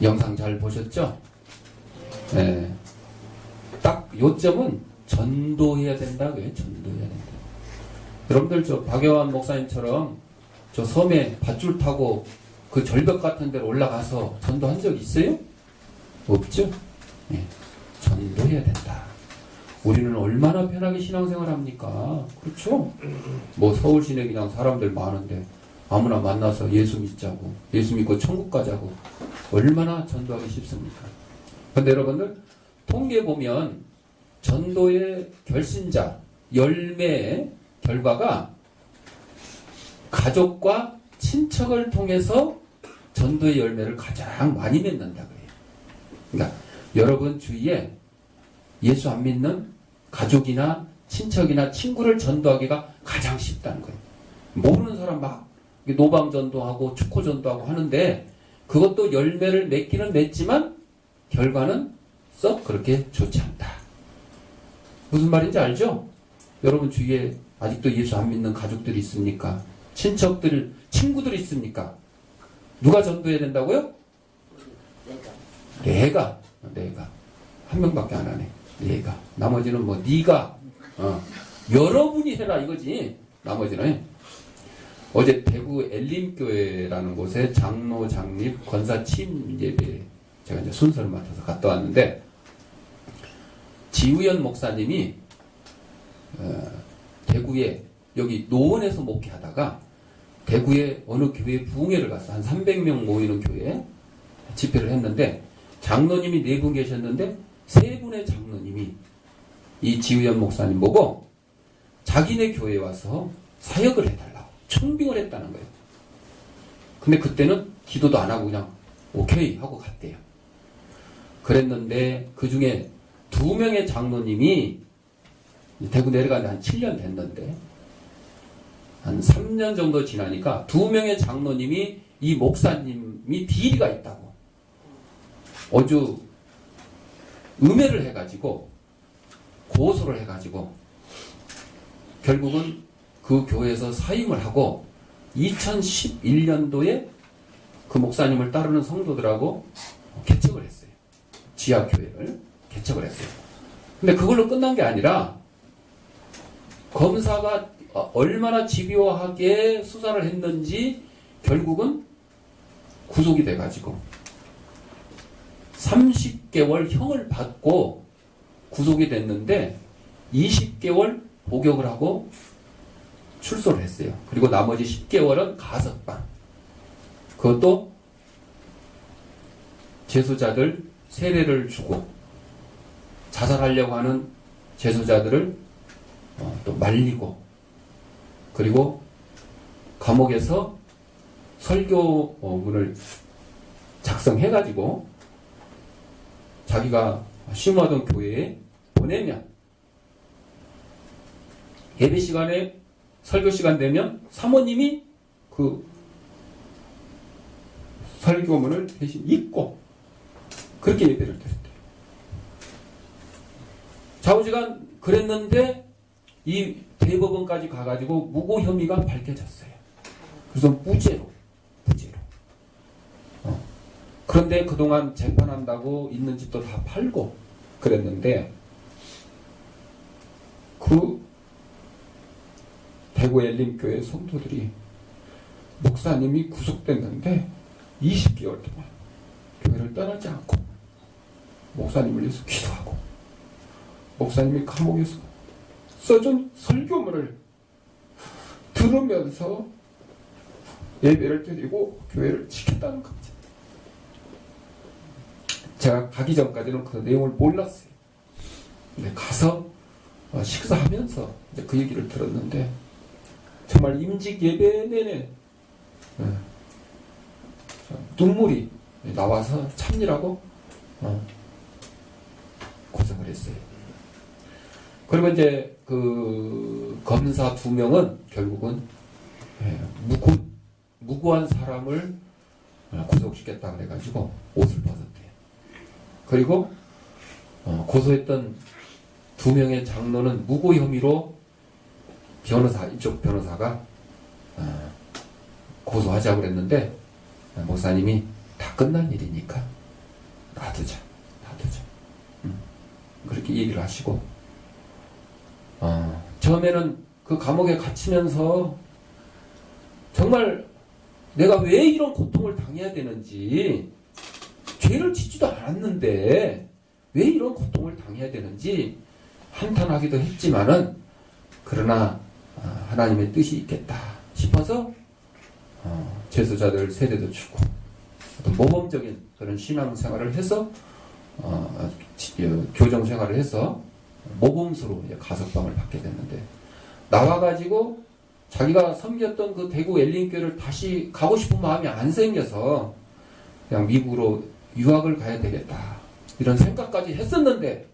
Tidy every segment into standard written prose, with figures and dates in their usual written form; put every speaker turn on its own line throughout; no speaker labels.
영상 잘 보셨죠? 네. 딱 요점은 전도해야 된다. 왜 전도해야 된다. 여러분들 저 박여환 목사님처럼 저 섬에 밧줄 타고 그 절벽 같은 데로 올라가서 전도한 적 있어요? 없죠? 네. 전도해야 된다. 우리는 얼마나 편하게 신앙생활 합니까? 그렇죠? 뭐 서울 시내 그냥 사람들 많은데 아무나 만나서 예수 믿자고, 예수 믿고 천국 가자고 얼마나 전도하기 쉽습니까? 근데 여러분들 통계 보면 전도의 결신자 열매의 결과가 가족과 친척을 통해서 전도의 열매를 가장 많이 맺는다 그래요. 그러니까 여러분 주위에 예수 안 믿는 가족이나 친척이나 친구를 전도하기가 가장 쉽다는 거예요. 모르는 사람 막 노방 전도하고 축호 전도하고 하는데 그것도 열매를 맺기는 맺지만 결과는 썩 그렇게 좋지 않다. 무슨 말인지 알죠? 여러분 주위에 아직도 예수 안 믿는 가족들이 있습니까? 친척들, 친구들이 있습니까? 누가 전도해야 된다고요? 내가 한 명밖에 안 하네. 내가. 나머지는 뭐 네가 여러분이 해라 이거지. 나머지는. 어제 대구 엘림교회라는 곳에 장로, 장립, 권사 취임 예배 제가 이제 순서를 맡아서 갔다 왔는데 지우연 목사님이 대구에 여기 노원에서 목회하다가 대구에 어느 교회에 부흥회를 갔어. 한 300명 모이는 교회에 집회를 했는데 장로님이 4분 계셨는데 3분의 장로님이 이 지우연 목사님 보고 자기네 교회에 와서 사역을 해달라고 청빙을 했다는 거예요. 근데 그때는 기도도 안 하고 그냥 오케이 하고 갔대요. 그랬는데 그 중에 2명의 장로님이 대구 내려간 지 한 7년 됐는데 한 3년 정도 지나니까 2명의 장로님이 이 목사님이 비리가 있다고 어주 음해를 해가지고 고소를 해가지고 결국은 그 교회에서 사임을 하고 2011년도에 그 목사님을 따르는 성도들하고 개척을 했어요. 지하교회를 개척을 했어요. 근데 그걸로 끝난 게 아니라 검사가 얼마나 집요하게 수사를 했는지 결국은 구속이 돼가지고 30개월 형을 받고 구속이 됐는데 20개월 복역을 하고 출소를 했어요. 그리고 나머지 10개월은 가석방. 그것도 재수자들 세례를 주고 자살하려고 하는 재수자들을 또 말리고 그리고 감옥에서 설교문을 작성해가지고 자기가 심호하던 교회에 보내면 예배 시간에 설교 시간 되면 사모님이 그 설교문을 대신 읽고 그렇게 예배를 드렸대요. 좌우지간 그랬는데 이 대법원까지 가가지고 무고 혐의가 밝혀졌어요. 그래서 무죄로. 그런데 그동안 재판한다고 있는 집도 다 팔고 그랬는데 그 대구 엘림교회 성도들이 목사님이 구속됐는데 20개월 동안 교회를 떠나지 않고 목사님을 위해서 기도하고 목사님이 감옥에서 써준 설교문을 들으면서 예배를 드리고 교회를 지켰다는 겁니다. 제가 가기 전까지는 그 내용을 몰랐어요. 근데 가서 식사하면서 이제 그 얘기를 들었는데 정말 임직 예배 내내 눈물이 나와서 참느라고 고생을 했어요. 그리고 이제 그 검사 2명은 결국은 무고한 사람을 구속시켰다 그래가지고 옷을 벗었대요. 그리고 고소했던 2명의 장로는 무고 혐의로 이쪽 변호사가 고소하자고 그랬는데 목사님이 다 끝난 일이니까 놔두자. 그렇게 얘기를 하시고, 처음에는 그 감옥에 갇히면서 정말 내가 왜 이런 고통을 당해야 되는지, 죄를 짓지도 않았는데 왜 이런 고통을 당해야 되는지 한탄하기도 했지만은, 그러나 하나님의 뜻이 있겠다 싶어서 제수자들 세례도 주고 어떤 모범적인 그런 신앙생활을 해서 교정 생활을 해서 모범수로 가석방을 받게 됐는데, 나와가지고 자기가 섬겼던 그 대구 엘린교회를 다시 가고 싶은 마음이 안 생겨서 그냥 미국으로 유학을 가야 되겠다 이런 생각까지 했었는데,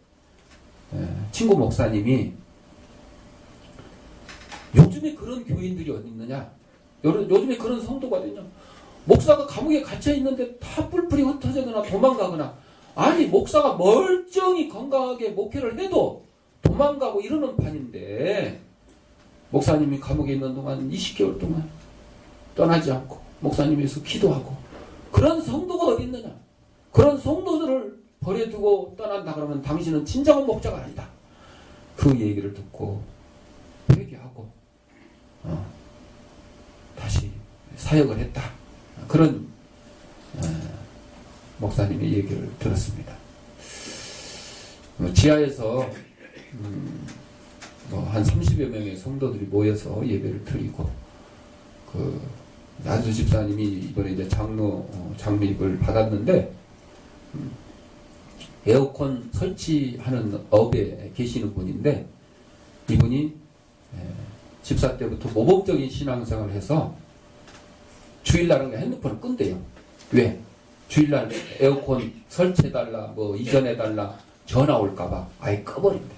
친구 목사님이 요즘에 그런 교인들이 어디 있느냐, 요즘에 그런 성도가 어디 있냐, 목사가 감옥에 갇혀 있는데 다 뿔뿔이 흩어지거나 도망가거나, 아니 목사가 멀쩡히 건강하게 목회를 해도 도망가고 이러는 판인데, 목사님이 감옥에 있는 동안 20개월 동안 떠나지 않고 목사님에서 기도하고, 그런 성도가 어디 있느냐, 그런 성도들을 버려두고 떠난다 그러면 당신은 진정한 목자가 아니다. 그 얘기를 듣고 회개하고 다시 사역을 했다. 그런 목사님의 얘기를 들었습니다. 지하에서 한 30여 명의 성도들이 모여서 예배를 드리고, 그 나주 집사님이 이번에 이제 장로입을 받았는데, 에어컨 설치하는 업에 계시는 분인데, 이분이 집사 때부터 모범적인 신앙생활을 해서 주일날은 핸드폰을 끈대요. 왜? 주일날 에어컨 설치해달라, 뭐 이전해달라 전화 올까봐 아예 꺼버린대.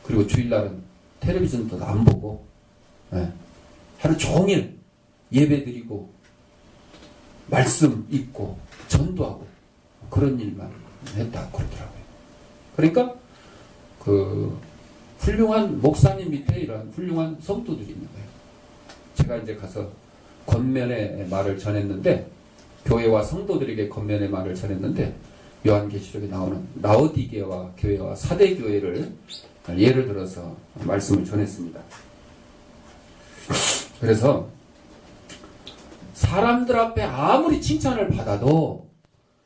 그리고 주일날은 텔레비전도 안 보고, 하루 종일 예배드리고 말씀 읽고 전도하고 그런 일만 했다고 그러더라고요. 그러니까 그 훌륭한 목사님 밑에 이런 훌륭한 성도들이 있는 거예요. 제가 이제 가서 권면의 말을 전했는데, 교회와 성도들에게 권면의 말을 전했는데, 요한계시록에 나오는 라오디게와 교회와 사대교회를 예를 들어서 말씀을 전했습니다. 그래서 사람들 앞에 아무리 칭찬을 받아도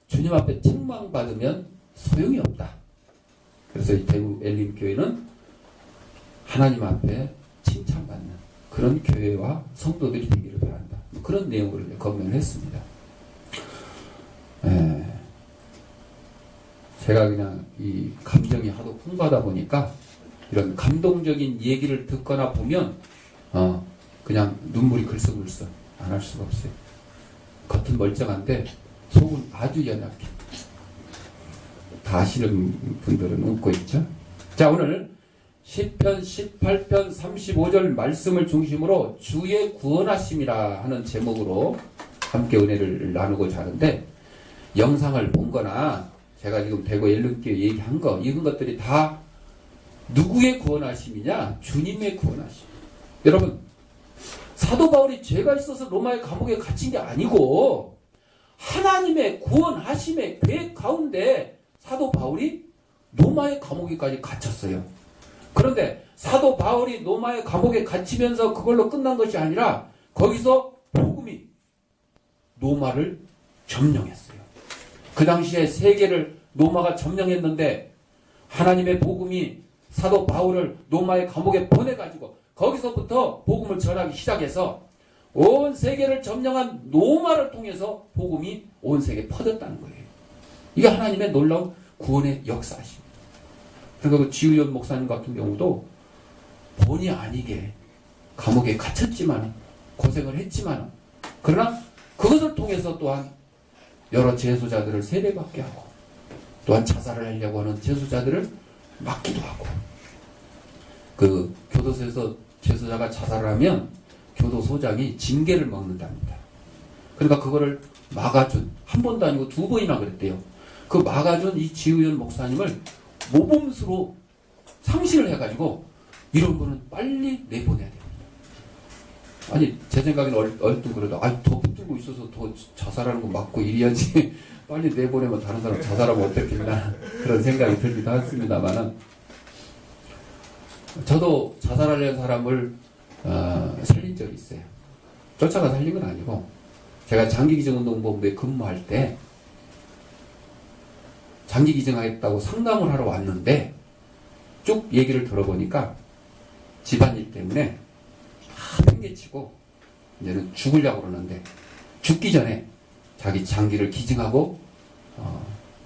주님 앞에 책망받으면 소용이 없다. 그래서 이 대구 엘림교회는 하나님 앞에 칭찬받는 그런 교회와 성도들이 되기를 바란다. 그런 내용을 권면을 했습니다. 제가 그냥 이 감정이 하도 풍부하다 보니까 이런 감동적인 얘기를 듣거나 보면 그냥 눈물이 글썽글썽 안 할 수가 없어요. 겉은 멀쩡한데 속은 아주 연약해. 다 아시는 분들은 웃고 있죠. 자, 오늘 시편 18편 35절 말씀을 중심으로 주의 구원하심이라 하는 제목으로 함께 은혜를 나누고자 하는데, 영상을 본 거나 제가 지금 대구 엘른교회 얘기한 거, 이런 것들이 다 누구의 구원하심이냐? 주님의 구원하심. 여러분, 사도 바울이 죄가 있어서 로마의 감옥에 갇힌 게 아니고 하나님의 구원하심의 계획 가운데 사도 바울이 로마의 감옥에까지 갇혔어요. 그런데 사도 바울이 로마의 감옥에 갇히면서 그걸로 끝난 것이 아니라 거기서 복음이 로마를 점령했어요. 그 당시에 세계를 로마가 점령했는데 하나님의 복음이 사도 바울을 로마의 감옥에 보내가지고 거기서부터 복음을 전하기 시작해서 온 세계를 점령한 로마를 통해서 복음이 온 세계에 퍼졌다는 거예요. 이게 하나님의 놀라운 구원의 역사십니다. 그리고 그 지우연 목사님 같은 경우도 본의 아니게 감옥에 갇혔지만, 고생을 했지만, 그러나 그것을 통해서 또한 여러 제수자들을 세례받게 하고, 또한 자살을 하려고 하는 제수자들을 막기도 하고, 그 교도소에서 제수자가 자살을 하면 교도소장이 징계를 먹는답니다. 그러니까 그거를 막아준, 한 번도 아니고 2번이나 그랬대요. 그 막아준 이 지우연 목사님을 모범수로 상실을 해가지고 이런 거는 빨리 내보내야 됩니다. 아니 제 생각에는 얼뜻 그래도 더 붙들고 있어서 더 자살하는 거 맞고 이래야지 빨리 내보내면 다른 사람 자살하면 어떻겠나 그런 생각이 들기도 했습니다만은 저도 자살하려는 사람을 살린 적이 있어요. 쫓아가 살린 건 아니고 제가 장기기증운동본부에 근무할 때 장기기증하겠다고 상담을 하러 왔는데 쭉 얘기를 들어보니까 집안일 때문에 다 팽개치고 이제는 죽으려고 그러는데 죽기 전에 자기 장기를 기증하고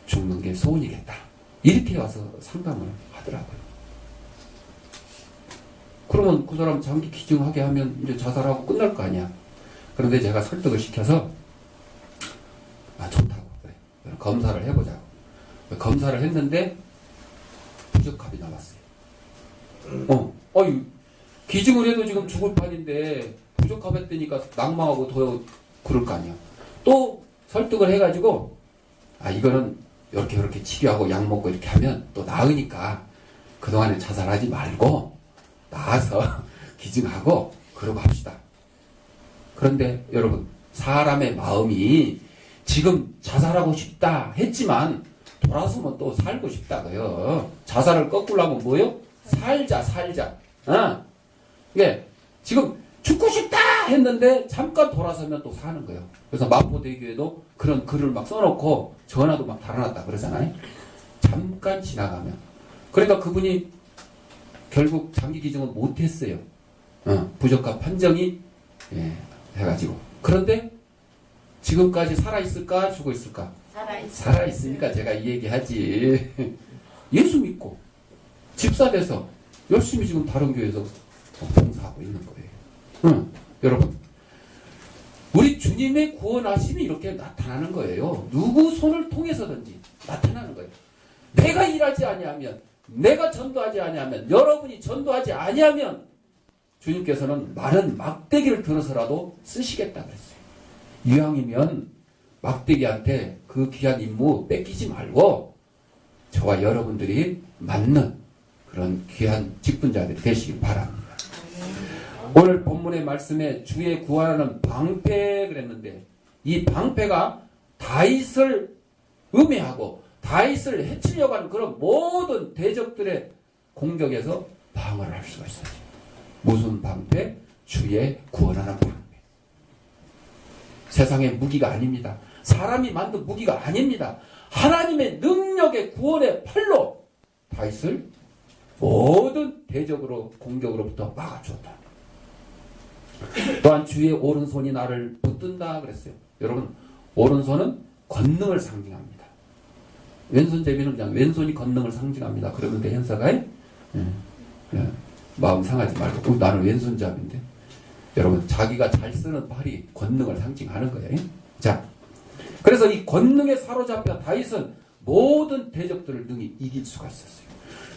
죽는 게 소원이겠다. 이렇게 와서 상담을 하더라고요. 그러면 그 사람 장기 기증하게 하면 이제 자살하고 끝날 거 아니야. 그런데 제가 설득을 시켜서 좋다고 그래. 검사를 해보자고. 검사를 했는데 부적합이 나왔어요. 기증을 해도 지금 죽을 판인데 부적합했다니까 낭망하고 더 그럴 거 아니야. 또 설득을 해가지고 이거는 이렇게 치료하고 약 먹고 이렇게 하면 또 나으니까 그동안에 자살하지 말고 나아서 기증하고 그러고 합시다. 그런데 여러분 사람의 마음이 지금 자살하고 싶다 했지만 돌아서면 또 살고 싶다고요. 자살을 거꾸로 하면 뭐요? 살자. 이게 지금 죽고 싶다 했는데 잠깐 돌아서면 또 사는 거예요. 그래서 마포대교에도 그런 글을 막 써놓고 전화도 막 달아놨다 그러잖아요. 잠깐 지나가면. 그러니까 그분이 결국 장기 기증을 못했어요. 부적합 판정이 해가지고. 그런데 지금까지 살아있을까 죽어있을까? 살아있으니까 제가 이 얘기하지. 예수 믿고 집사 돼서 열심히 지금 다른 교회에서 봉사하고 있는 거예요. 여러분 우리 주님의 구원하심이 이렇게 나타나는 거예요. 누구 손을 통해서든지 나타나는 거예요. 내가 일하지 아니하면, 내가 전도하지 아니하면, 여러분이 전도하지 아니하면 주님께서는 많은 막대기를 들어서라도 쓰시겠다 그랬어요. 이왕이면 막대기한테 그 귀한 임무 뺏기지 말고 저와 여러분들이 맞는 그런 귀한 직분자들이 되시길 바랍니다. 오늘 본문의 말씀에 주의 구하는 방패 그랬는데 이 방패가 다윗을 음해하고 다윗을 해치려고 하는 그런 모든 대적들의 공격에서 방어를 할 수가 있어요. 무슨 방패? 주의 구원하는 방패. 세상의 무기가 아닙니다. 사람이 만든 무기가 아닙니다. 하나님의 능력의 구원의 팔로 다윗을 모든 대적으로 공격으로부터 막아주었다. 또한 주의 오른손이 나를 붙든다 그랬어요. 여러분 오른손은 권능을 상징합니다. 왼손잡이는 그냥 왼손이 권능을 상징합니다. 그러는데 현사가에 마음 상하지 말고 나는 왼손잡인데 여러분 자기가 잘 쓰는 팔이 권능을 상징하는 거예요. 자, 그래서 이 권능에 사로잡혀 다윗은 모든 대적들을 능히 이길 수가 있었어요.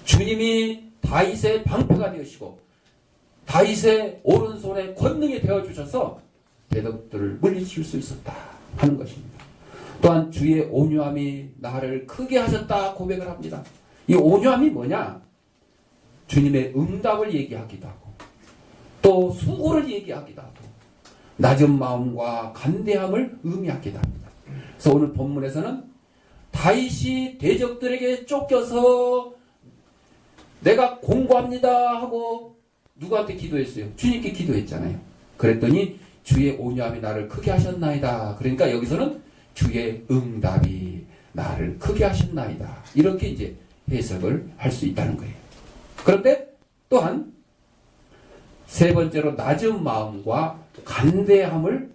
주님이 다윗의 방패가 되시고 다윗의 오른손에 권능이 되어주셔서 대적들을 물리칠 수 있었다 하는 것입니다. 또한 주의 온유함이 나를 크게 하셨다 고백을 합니다. 이 온유함이 뭐냐? 주님의 응답을 얘기하기도 하고 또 수고를 얘기하기도 하고 낮은 마음과 간대함을 의미하기도 합니다. 그래서 오늘 본문에서는 다윗이 대적들에게 쫓겨서 내가 공고합니다 하고 누구한테 기도했어요? 주님께 기도했잖아요. 그랬더니 주의 온유함이 나를 크게 하셨나이다. 그러니까 여기서는 주의 응답이 나를 크게 하셨나이다. 이렇게 이제 해석을 할 수 있다는 거예요. 그런데 또한 세 번째로 낮은 마음과 간대함으로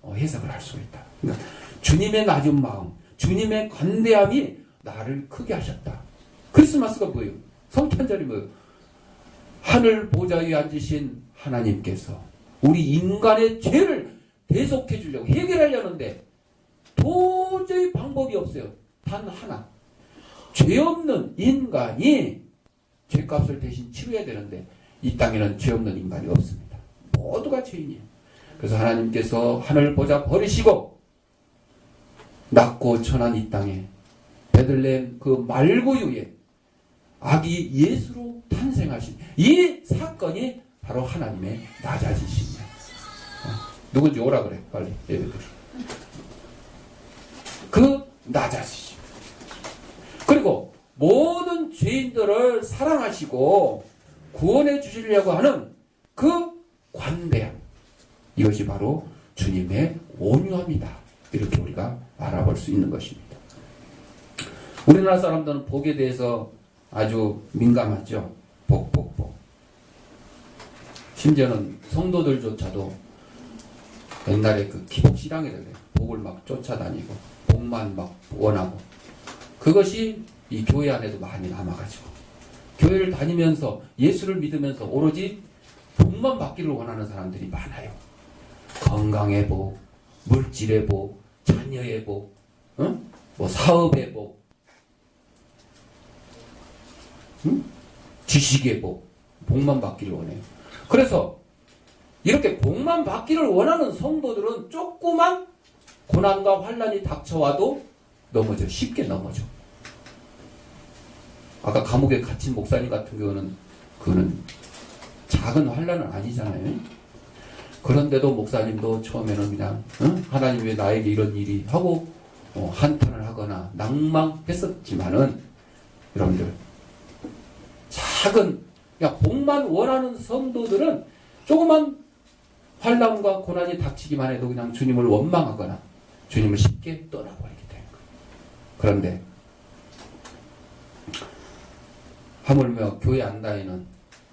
해석을 할 수가 있다. 그러니까 주님의 낮은 마음, 주님의 간대함이 나를 크게 하셨다. 크리스마스가 뭐예요? 성탄절이 뭐예요? 하늘 보좌 위에 앉으신 하나님께서 우리 인간의 죄를 대속해 주려고 해결하려는데 도저히 방법이 없어요. 단 하나. 죄 없는 인간이 죄값을 대신 치러야 되는데 이 땅에는 죄 없는 인간이 없습니다. 모두가 죄인이에요. 그래서 하나님께서 하늘 보좌 버리시고 낮고 천한 이 땅에 베들레헴 그 말구유에 아기 예수로 탄생하신 이 사건이 바로 하나님의 낮아지심이에요. 누군지 오라 그래 빨리 예배드리. 그 나자시죠. 그리고 모든 죄인들을 사랑하시고 구원해 주시려고 하는 그 관대함, 이것이 바로 주님의 온유함이다. 이렇게 우리가 알아볼 수 있는 것입니다. 우리나라 사람들은 복에 대해서 아주 민감하죠. 복. 심지어는 성도들조차도 옛날에 그 기복신앙이라 그래요. 복을 막 쫓아다니고 복만 막 원하고, 그것이 이 교회 안에도 많이 남아가지고 교회를 다니면서 예수를 믿으면서 오로지 복만 받기를 원하는 사람들이 많아요. 건강의 복, 물질의 복, 자녀의 복, 뭐 사업의 복, 지식의 복, 복만 받기를 원해요. 그래서 이렇게 복만 받기를 원하는 성도들은 조그만 고난과 환난이 닥쳐와도 넘어져, 쉽게 넘어져. 아까 감옥에 갇힌 목사님 같은 경우는 그거는 작은 환난은 아니잖아요. 그런데도 목사님도 처음에는 그냥 하나님 왜 나에게 이런 일이 하고 한탄을 하거나 낭망했었지만은, 여러분들 작은 그냥 복만 원하는 성도들은 조그만 환난과 고난이 닥치기만 해도 그냥 주님을 원망하거나 주님을 쉽게 떠나버리게 되는 거예요. 그런데 하물며 교회 안 다니는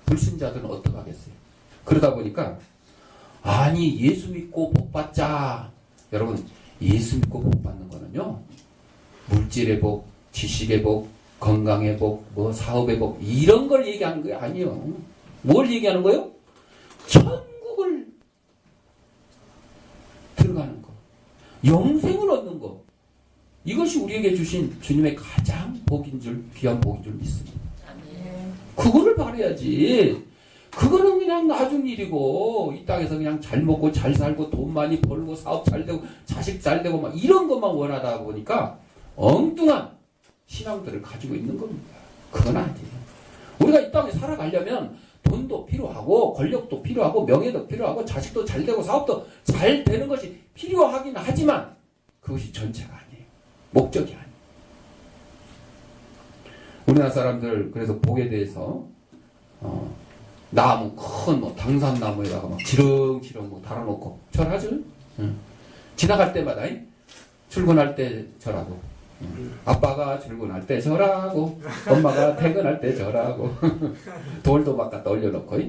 불신자들은 어떡하겠어요? 그러다 보니까 아니 예수 믿고 복 받자. 여러분, 예수 믿고 복 받는 거는요, 물질의 복, 지식의 복, 건강의 복, 뭐 사업의 복, 이런 걸 얘기하는 게 아니에요. 뭘 얘기하는 거예요? 천국을 들어가는 거, 영생을 얻는 거, 이것이 우리에게 주신 주님의 가장 복인 줄, 귀한 복인 줄 믿습니다. 그거를 바라야지. 그거는 그냥 나중 일이고, 이 땅에서 그냥 잘 먹고 잘 살고 돈 많이 벌고 사업 잘 되고 자식 잘 되고 막 이런 것만 원하다 보니까 엉뚱한 신앙들을 가지고 있는 겁니다. 그건 아니에요. 우리가 이 땅에 살아가려면 돈도 필요하고 권력도 필요하고 명예도 필요하고 자식도 잘 되고 사업도 잘 되는 것이 필요하긴 하지만 그것이 전체가 아니에요. 목적이 아니에요. 우리나라 사람들 그래서 복에 대해서 나무 큰 뭐 당산나무에다가 막 지렁지렁 뭐 달아놓고 절하죠. 지나갈 때마다 출근할 때 절하고, 아빠가 출근할 때 절하고, 엄마가 퇴근할 때 절하고, 돌도 막 갖다 올려놓고,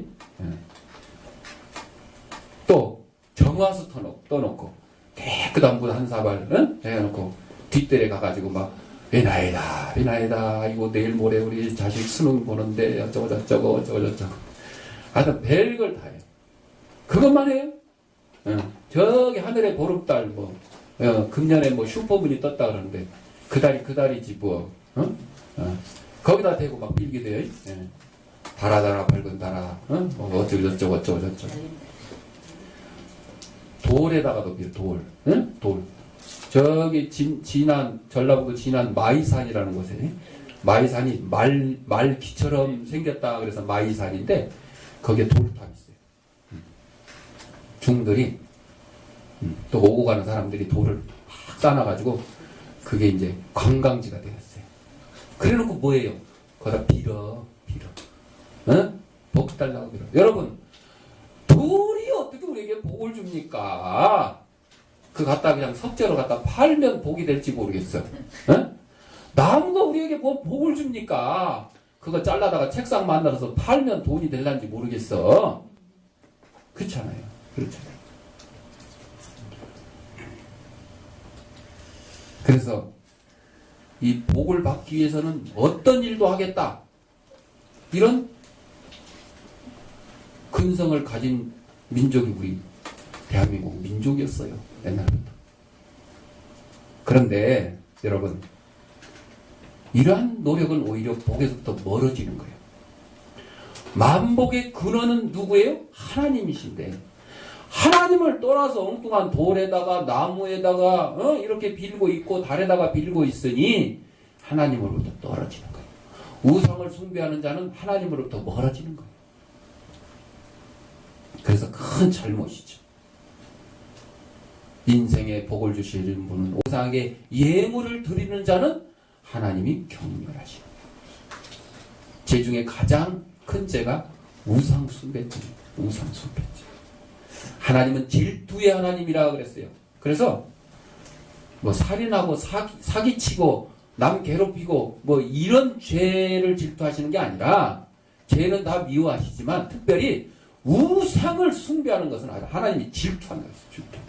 또 정화수 떠놓고 깨끗한 물 한 사발 해놓고 뒷뜰에 가가지고 막 위나이다 이거 내일 모레 우리 자식 수능 보는데 어쩌고 저쩌고 하여튼 별걸 다 해요. 그것만 해요. 저기 하늘에 보름달 뭐 금년에 뭐 슈퍼문이 떴다 그러는데 그 달이지 뭐 거기다 대고 막 빌게 돼요. 달아 밝은 달아 뭐 어쩌고 저쩌고 돌에다가도 빌어. 돌 저기 전라북도 진안 마이산이라는 곳에 마이산이 말기처럼 생겼다 그래서 마이산인데 거기에 돌탑이 있어요. 중들이 또 오고 가는 사람들이 돌을 막 쌓아가지고 그게 이제 관광지가 되었어요. 그래놓고 뭐예요? 거기다 빌어. 복 달라고 빌어. 여러분, 돌이 어떻게 우리에게 복을 줍니까? 그 갖다 그냥 석재로 갖다 팔면 복이 될지 모르겠어. 나무가 우리에게 뭐 복을 줍니까? 그거 잘라다가 책상 만들어서 팔면 돈이 될란지 모르겠어. 그렇잖아요. 그래서 이 복을 받기 위해서는 어떤 일도 하겠다, 이런 근성을 가진 민족이 우리 대한민국 민족이었어요. 옛날부터. 그런데 여러분, 이러한 노력은 오히려 복에서부터 멀어지는 거예요. 만복의 근원은 누구예요? 하나님이신데 하나님을 떠나서 엉뚱한 돌에다가 나무에다가 이렇게 빌고 있고 달에다가 빌고 있으니 하나님으로부터 떨어지는 거예요. 우상을 숭배하는 자는 하나님으로부터 멀어지는 거예요. 그래서 큰 잘못이죠. 인생에 복을 주시는 분은 우상에게 예물을 드리는 자는 하나님이 경멸하시오. 죄 중에 가장 큰 죄가 우상 숭배입니다. 우상 숭배지. 하나님은 질투의 하나님이라 그랬어요. 그래서 뭐 살인하고 사기치고 남 괴롭히고 뭐 이런 죄를 질투하시는 게 아니라 죄는 다 미워하시지만 특별히 우상을 숭배하는 것은 하나님이 질투하는 거예요. 질투.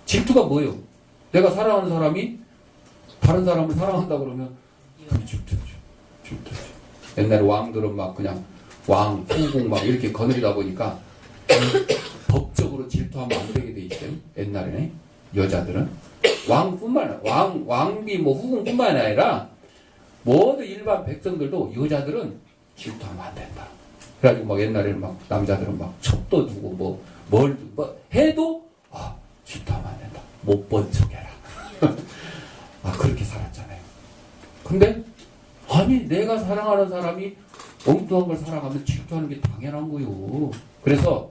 질투가 뭐예요? 내가 사랑하는 사람이 다른 사람을 사랑한다 그러면 질투죠. 질투죠. 옛날에 왕들은 막 그냥 왕, 후궁 막 이렇게 거느리다 보니까 법적으로 질투하면 안 되게 돼 있어요. 옛날에는 여자들은 왕뿐만 아니라 왕비 뭐 후궁뿐만 아니라 모든 일반 백성들도 여자들은 질투하면 안 된다. 그래가지고 막 옛날에는 막 남자들은 막 첩도 두고 뭐 해도 질투하면 안 된다. 못 본 척해라. 그렇게 살았잖아요. 근데 아니 내가 사랑하는 사람이 엉뚱한 걸 사랑하면 질투하는 게 당연한 거요. 그래서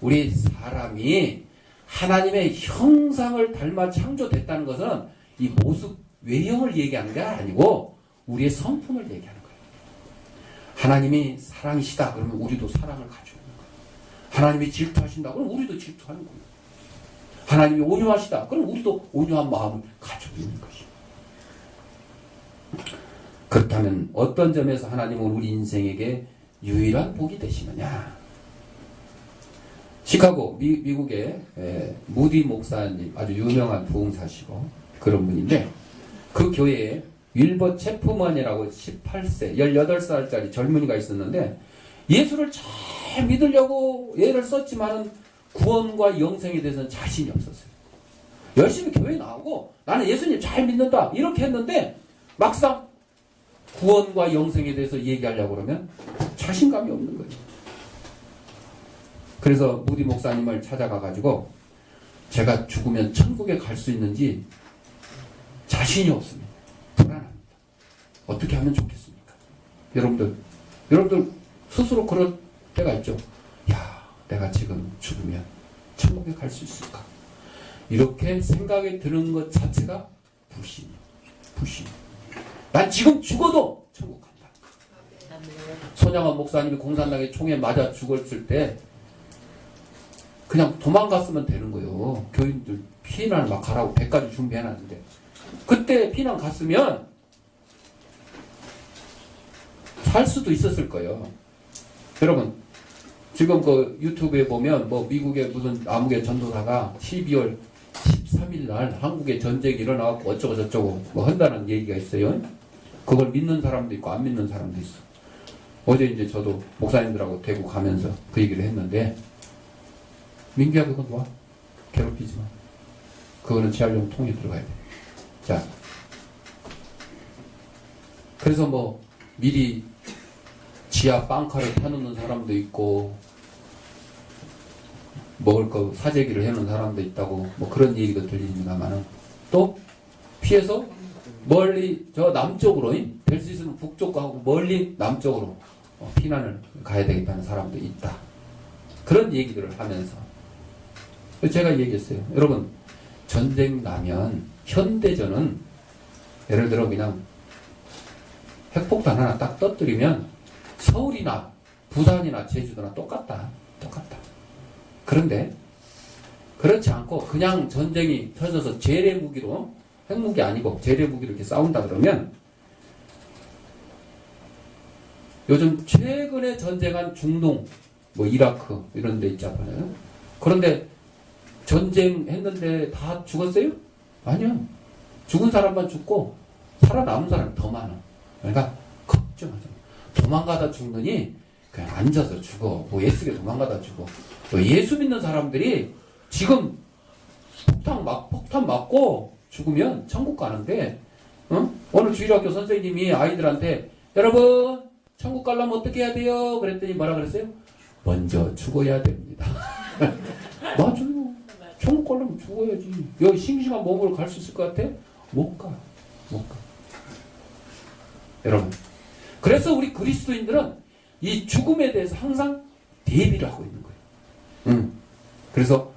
우리 사람이 하나님의 형상을 닮아 창조됐다는 것은 이 모습 외형을 얘기하는 게 아니고 우리의 성품을 얘기하는 거예요. 하나님이 사랑이시다 그러면 우리도 사랑을 가지고 있는 거예요. 하나님이 질투하신다 그러면 우리도 질투하는 거예요. 하나님이 온유하시다 그럼 우리도 온유한 마음을 가지고 있는 것이에요. 그렇다면 어떤 점에서 하나님은 우리 인생에게 유일한 복이 되시느냐? 시카고 미국의 무디 목사님 아주 유명한 부흥사시고 그런 분인데 그 교회에 윌버 체프먼이라고 18세 18살짜리 젊은이가 있었는데 예수를 잘 믿으려고 애를 썼지만은 구원과 영생에 대해서는 자신이 없었어요. 열심히 교회에 나오고 나는 예수님 잘 믿는다 이렇게 했는데 막상 구원과 영생에 대해서 얘기하려고 그러면 자신감이 없는 거예요. 그래서 무디 목사님을 찾아가가지고 제가 죽으면 천국에 갈 수 있는지 자신이 없습니다. 불안합니다. 어떻게 하면 좋겠습니까? 여러분들 스스로 그럴 때가 있죠. 야, 내가 지금 죽으면 천국에 갈 수 있을까? 이렇게 생각이 드는 것 자체가 불신이에요. 불신. 난 지금 죽어도 천국 간다. 손양원 목사님이 공산당의 총에 맞아 죽었을 때 그냥 도망갔으면 되는 거예요. 교인들 피난을 막 가라고 배까지 준비해놨는데 그때 피난 갔으면 살 수도 있었을 거예요. 여러분 지금 그 유튜브에 보면 뭐 미국의 무슨 아무개 전도사가 12월 13일 날 한국에 전쟁이 일어나고 어쩌고 저쩌고 뭐 한다는 얘기가 있어요. 그걸 믿는 사람도 있고 안 믿는 사람도 있어. 어제 이제 저도 목사님들하고 대구 가면서 그 얘기를 했는데 민규야 그건 놔. 괴롭히지 마. 그거는 재활용 통에 들어가야 돼. 자, 그래서 뭐 미리 지하 빵카를 펴놓는 사람도 있고 먹을 거 사재기를 해놓은 사람도 있다고 뭐 그런 얘기도 들립니다만은 또 피해서 멀리 저 남쪽으로 될 수 있으면 북쪽 가고 멀리 남쪽으로 피난을 가야 되겠다는 사람도 있다. 그런 얘기들을 하면서 제가 얘기했어요. 여러분 전쟁 나면 현대전은 예를 들어 그냥 핵폭탄 하나 딱 터뜨리면 서울이나 부산이나 제주도나 똑같다. 그런데 그렇지 않고 그냥 전쟁이 터져서 재래무기로 핵무기 아니고 재래무기로 이렇게 싸운다 그러면 요즘 최근에 전쟁한 중동 뭐 이라크 이런 데 있잖아요. 그런데 전쟁했는데 다 죽었어요? 아니요. 죽은 사람만 죽고 살아남은 사람이 더 많아. 그러니까 걱정하지 마. 도망가다 죽느니 그냥 앉아서 죽어. 뭐 예수께 도망가다 죽어. 예수 믿는 사람들이 지금 폭탄 맞고 죽으면 천국 가는데 어느 주일학교 선생님이 아이들한테 여러분 천국 가려면 어떻게 해야 돼요? 그랬더니 뭐라 그랬어요? 먼저 죽어야 됩니다. 맞아요. 천국 가려면 죽어야지. 여기 싱싱한 몸으로 갈 수 있을 것 같아? 못 가. 여러분 그래서 우리 그리스도인들은 이 죽음에 대해서 항상 대비를 하고 있는 거예요. 그래서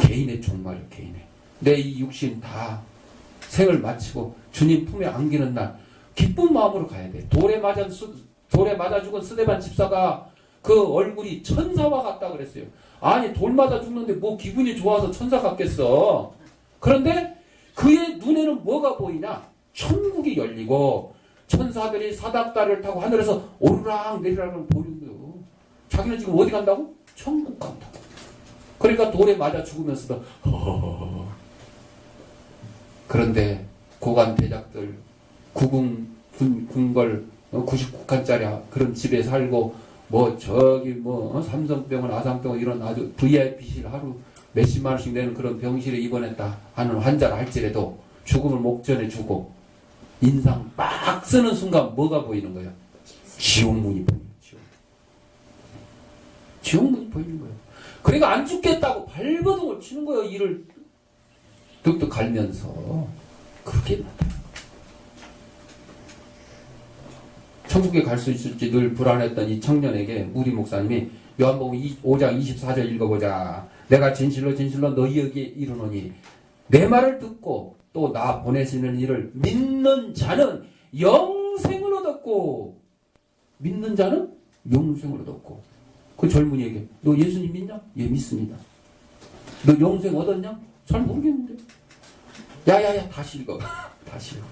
개인의 종말이에요. 개인의. 내 이 육신 다 생을 마치고 주님 품에 안기는 날 기쁜 마음으로 가야 돼. 돌에 맞아 죽은 스데반 집사가 그 얼굴이 천사와 같다 그랬어요. 아니 돌 맞아 죽는데 뭐 기분이 좋아서 천사 같겠어. 그런데 그의 눈에는 뭐가 보이냐? 천국이 열리고 천사들이 사닥다리를 타고 하늘에서 오르락 내리락 보이는 거예요. 자기는 지금 어디 간다고? 천국 간다고. 그러니까 돌에 맞아 죽으면서도 그런데 고관 대작들 군걸 99칸짜리 그런 집에 살고 뭐 저기 뭐 삼성병원 아산병원 이런 아주 VIP실 하루 몇십만 원씩 내는 그런 병실에 입원했다 하는 환자를 할지라도 죽음을 목전에 주고 인상 빡 쓰는 순간 뭐가 보이는 거예요? 지옥문이 보이는 거예요. 지옥문이 보이는 거예요. 그러니까 안 죽겠다고 발버둥을 치는 거예요. 이를 뚝뚝 갈면서. 그게 나타나는 거예요. 천국에 갈 수 있을지 늘 불안했던 이 청년에게 무리 목사님이 요한복음 5장 24절 읽어보자. 내가 진실로 진실로 너희에게 이르노니 내 말을 듣고 또 나 보내시는 이를 믿는 자는 영생을 얻었고 믿는 자는 영생을 얻었고 그 젊은이에게 너 예수님 믿냐? 예 믿습니다. 너 영생 얻었냐? 잘 모르겠는데. 야야야 다시 읽어. 다시 읽어.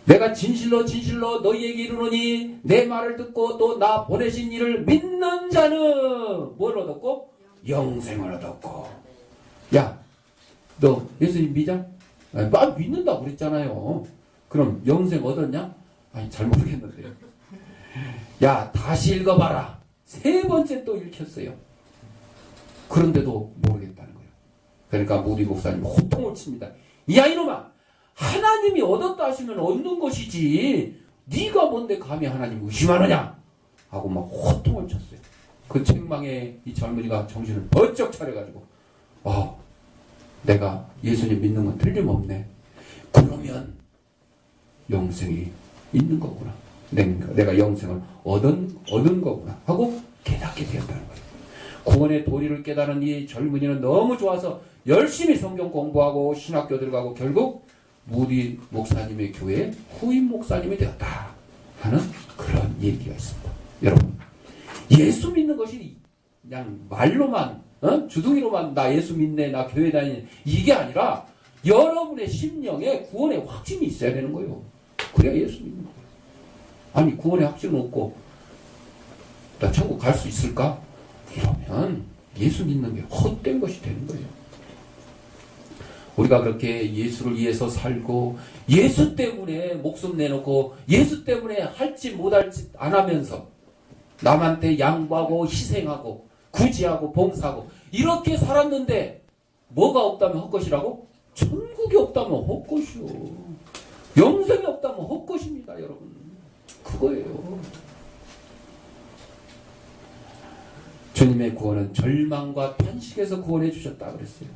내가 진실로 진실로 너희에게 이르노니 내 말을 듣고 또 나 보내신 이를 믿는 자는 뭘 얻었고? 영생을 얻었고. 야, 너 예수님 믿냐? 나 믿는다고 그랬잖아요. 그럼 영생 얻었냐? 아니 잘 모르겠는데. 야 다시 읽어봐라. 세 번째 또 읽혔어요. 그런데도 모르겠다는 거예요. 그러니까 무리 목사님 호통을 칩니다. 야 이놈아, 하나님이 얻었다 하시면 얻는 것이지 네가 뭔데 감히 하나님을 의심하느냐 하고 막 호통을 쳤어요. 그 책망에 이 젊은이가 정신을 번쩍 차려가지고 내가 예수님 믿는 건 틀림없네. 그러면 영생이 있는 거구나. 내가 영생을 얻은 거구나 하고 깨닫게 되었다는 거예요. 구원의 도리를 깨달은 이 젊은이는 너무 좋아서 열심히 성경 공부하고 신학교 들어가고 결국 무디 목사님의 교회에 후임 목사님이 되었다 하는 그런 얘기가 있습니다. 여러분, 예수 믿는 것이 그냥 말로만 주둥이로만 나 예수 믿네 나 교회 다니네 이게 아니라 여러분의 심령에 구원의 확신이 있어야 되는 거예요. 그래야 예수 믿는 거예요. 아니 구원의 확신 없고 나 천국 갈 수 있을까? 이러면 예수 믿는 게 헛된 것이 되는 거예요. 우리가 그렇게 예수를 위해서 살고 예수 때문에 목숨 내놓고 예수 때문에 할지 못할지 안 하면서 남한테 양보하고 희생하고 구제하고 봉사하고 이렇게 살았는데 뭐가 없다면 헛것이라고? 천국이 없다면 헛것이요. 영생이 없다면 헛것입니다. 여러분. 그거예요. 주님의 구원은 절망과 탄식에서 구원해 주셨다 그랬어요.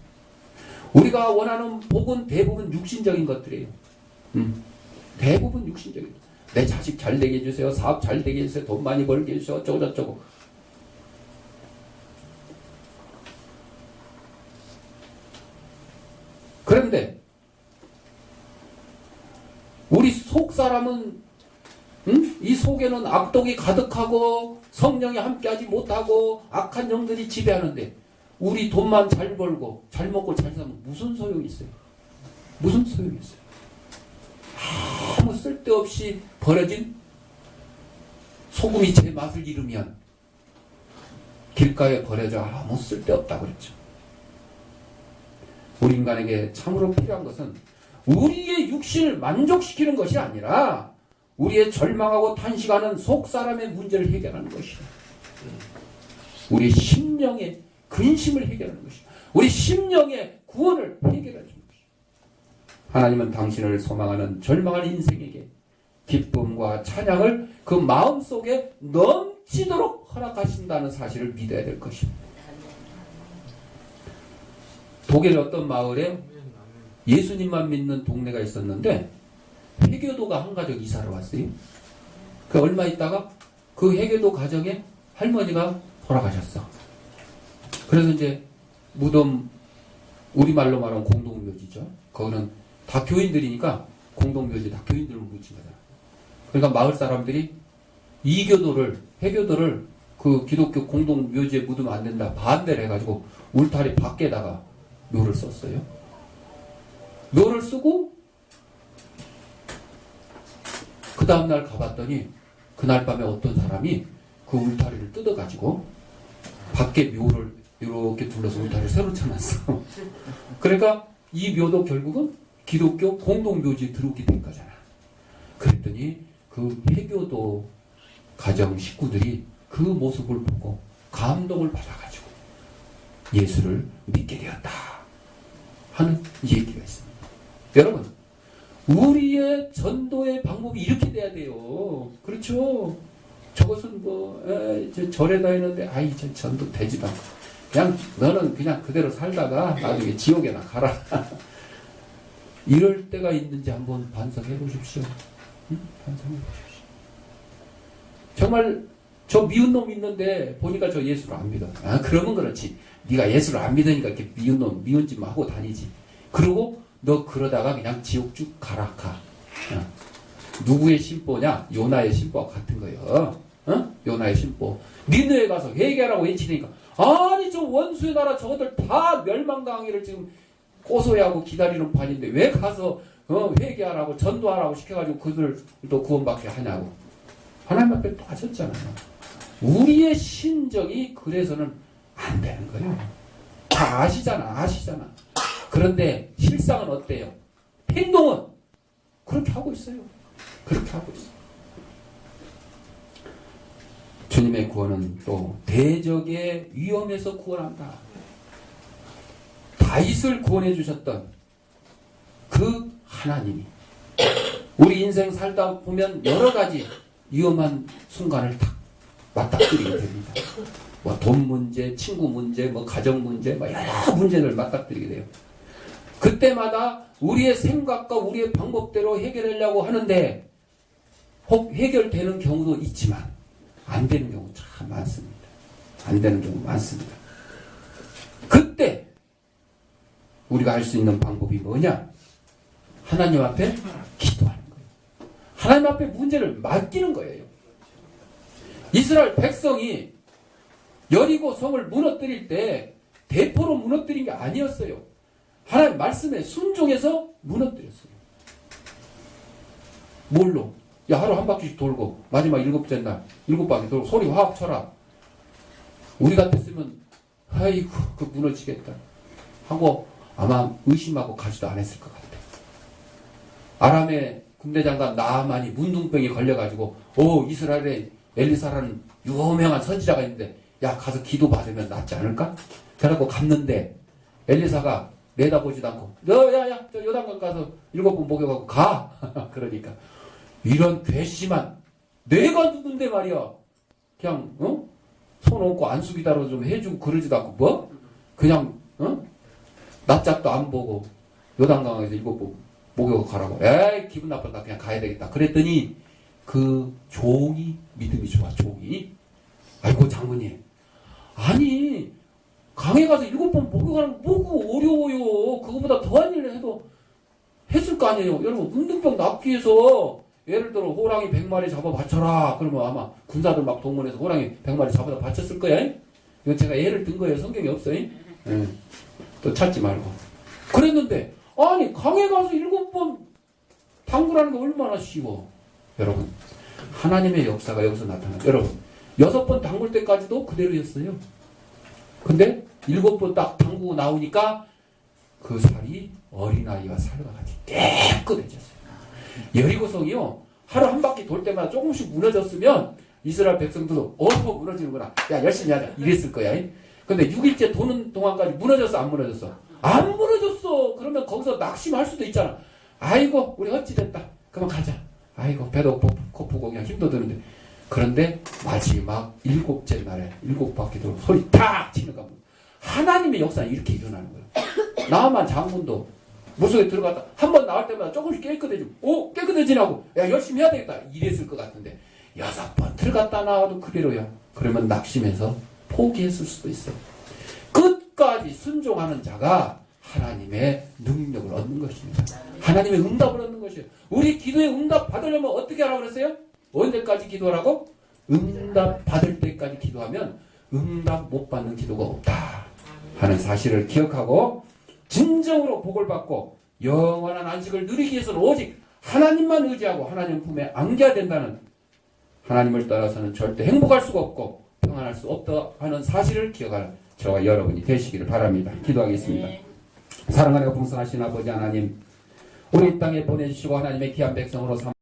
우리가 원하는 복은 대부분 육신적인 것들이에요. 대부분 육신적인 것. 내 자식 잘 되게 해주세요. 사업 잘 되게 해주세요. 돈 많이 벌게 해주세요. 어쩌고 저쩌고. 그런데 우리 속 사람은 이 속에는 악독이 가득하고 성령이 함께하지 못하고 악한 영들이 지배하는데 우리 돈만 잘 벌고 잘 먹고 잘 살면 무슨 소용이 있어요? 무슨 소용이 있어요? 아무 쓸데없이 버려진 소금이 제 맛을 잃으면 길가에 버려져 아무 쓸데없다 그랬죠. 우리 인간에게 참으로 필요한 것은 우리의 육신을 만족시키는 것이 아니라 우리의 절망하고 탄식하는 속 사람의 문제를 해결하는 것이다. 우리 심령의 근심을 해결하는 것이다. 우리 심령의 구원을 해결하는 것이다. 하나님은 당신을 소망하는 절망한 인생에게 기쁨과 찬양을 그 마음속에 넘치도록 허락하신다는 사실을 믿어야 될 것입니다. 독일 어떤 마을에 예수님만 믿는 동네가 있었는데 해교도가 한 가족 이사를 왔어요. 그 얼마 있다가 그 해교도 가정에 할머니가 돌아가셨어. 그래서 이제 무덤, 우리말로 말하면 공동묘지죠. 거기는 다 교인들이니까 공동묘지 다 교인들을 묻힌 거잖아. 그러니까 마을 사람들이 이교도를, 해교도를 그 기독교 공동묘지에 묻으면 안 된다 반대를 해가지고 울타리 밖에다가 묘를 썼어요. 묘를 쓰고 그 다음날 가봤더니 그날 밤에 어떤 사람이 그 울타리를 뜯어가지고 밖에 묘를 이렇게 둘러서 울타리를 새로 쳐놨어. 그러니까 이 묘도 결국은 기독교 공동묘지에 들어오게 된 거잖아. 그랬더니 그 해교도 가정 식구들이 그 모습을 보고 감동을 받아가지고 예수를 믿게 되었다 하는 얘기가 있습니다. 여러분, 우리의 전도의 방법이 이렇게 돼야 돼요. 그렇죠? 저것은 절에 다니는데 아이 저 전도 되지도 않고 그냥 너는 그냥 그대로 살다가 나중에 지옥에나 가라. 이럴 때가 있는지 한번 반성해 보십시오. 응? 반성해 보십시오. 정말 저 미운 놈 있는데 보니까 저 예수를 안 믿어. 아, 그러면 그렇지. 네가 예수를 안 믿으니까 이렇게 미운 놈, 미운 짓만 하고 다니지. 그리고 너 그러다가 그냥 지옥 쭉 가라, 가. 어. 누구의 심보냐? 요나의 심보와 같은 거예요. 어? 요나의 심보. 니느에 가서 회개하라고 외치니까 아니 저 원수의 나라 저것들 다 멸망당하기를 지금 고소해하고 기다리는 판인데 왜 가서 회개하라고 전도하라고 시켜가지고 그들 또 구원받게 하냐고. 하나님 앞에 빠졌잖아요. 우리의 신정이 그래서는 안 되는 거예요. 다 아시잖아. 그런데 실상은 어때요? 행동은 그렇게 하고 있어요. 그렇게 하고 있어요. 주님의 구원은 또 대적의 위험에서 구원한다. 다윗을 구원해 주셨던 그 하나님이 우리 인생 살다 보면 여러 가지 위험한 순간을 딱 맞닥뜨리게 됩니다. 뭐 돈 문제, 친구 문제, 뭐 가정 문제, 뭐 여러 문제를 맞닥뜨리게 돼요. 그때마다 우리의 생각과 우리의 방법대로 해결하려고 하는데 혹 해결되는 경우도 있지만 안 되는 경우 참 많습니다. 안 되는 경우 많습니다. 그때 우리가 할 수 있는 방법이 뭐냐? 하나님 앞에 기도하는 거예요. 하나님 앞에 문제를 맡기는 거예요. 이스라엘 백성이 여리고 성을 무너뜨릴 때 대포로 무너뜨린 게 아니었어요. 하나님 말씀에 순종해서 무너뜨렸어요. 뭘로? 야, 하루 한 바퀴씩 돌고 마지막 7째 날 7바퀴 돌고 소리 확 쳐라. 우리 같았으면 아이고 그 무너지겠다 하고 아마 의심하고 가지도 않았을 것 같아요. 아람의 군대장관 나아만이 문둥병이 걸려가지고 이스라엘에 엘리사라는 유명한 선지자가 있는데 야 가서 기도 받으면 낫지 않을까? 그래갖고 갔는데 엘리사가 내다보지도 않고 야야 저 요단강 가서 7번 목욕하고 가. 그러니까 이런 괘씸한 내가 누군데 말이야. 그냥 손 얹고 안수기다로 좀 해주고 그러지도 않고 뭐? 그냥 낮잡도 안 보고 요단강에서 7번 목욕 가라고. 에이 기분 나쁘다 그냥 가야 되겠다. 그랬더니 그 종이 믿음이 좋아. 종이 아이고 장모님 아니 강에 가서 7번 목욕하는 거 뭐고 어려워요. 그거보다 더한 일을 해도 했을 거 아니에요. 여러분 문둥병 낫기 위해서 예를 들어 호랑이 100마리 잡아 바쳐라. 그러면 아마 군사들 막 동원해서 호랑이 100마리 잡아다 바쳤을 거야. 이건 제가 예를 든 거예요. 성경에 없어요. 또 찾지 말고. 그랬는데 아니 강에 가서 7번 당구라는 게 얼마나 쉬워. 여러분 하나님의 역사가 여기서 나타나요. 여러분 6번 당굴 때까지도 그대로였어요. 근데 7번 딱 당구고 나오니까 그 살이 어린아이와 살과 같이 깨끗해졌어요. 여리고성이요 하루 한 바퀴 돌 때마다 조금씩 무너졌으면 이스라엘 백성들도 무너지는구나. 야 열심히 하자 이랬을 거야. 근데 6일째 도는 동안까지 무너졌어 안 무너졌어? 안 무너졌어. 그러면 거기서 낙심할 수도 있잖아. 아이고 우리 어찌됐다. 그만 가자. 아이고 배도 고프고 그냥 힘도 드는데. 그런데 마지막 7째 날에 7바퀴 돌고 소리 탁 치는 겁니다. 하나님의 역사는 이렇게 일어나는 거예요. 나만 장군도 물속에 들어갔다 한 번 나올 때마다 조금씩 깨끗해지고 깨끗해지라고 야 열심히 해야 되겠다 이랬을 것 같은데 6번 들어갔다 나와도 그대로야. 그러면 낙심해서 포기했을 수도 있어. 그 끝까지 순종하는 자가 하나님의 능력을 얻는 것입니다. 하나님의 응답을 얻는 것이에요. 우리 기도에 응답 받으려면 어떻게 하라고 그랬어요? 언제까지 기도하라고? 응답 받을 때까지 기도하면 응답 못 받는 기도가 없다 하는 사실을 기억하고 진정으로 복을 받고 영원한 안식을 누리기 위해서는 오직 하나님만 의지하고 하나님 품에 안겨야 된다는, 하나님을 떠나서는 절대 행복할 수가 없고 평안할 수 없다 하는 사실을 기억할 저와 여러분이 되시기를 바랍니다. 기도하겠습니다. 사랑하고 풍성하신 아버지 하나님, 우리 땅에 보내주시고 하나님의 귀한 백성으로 삼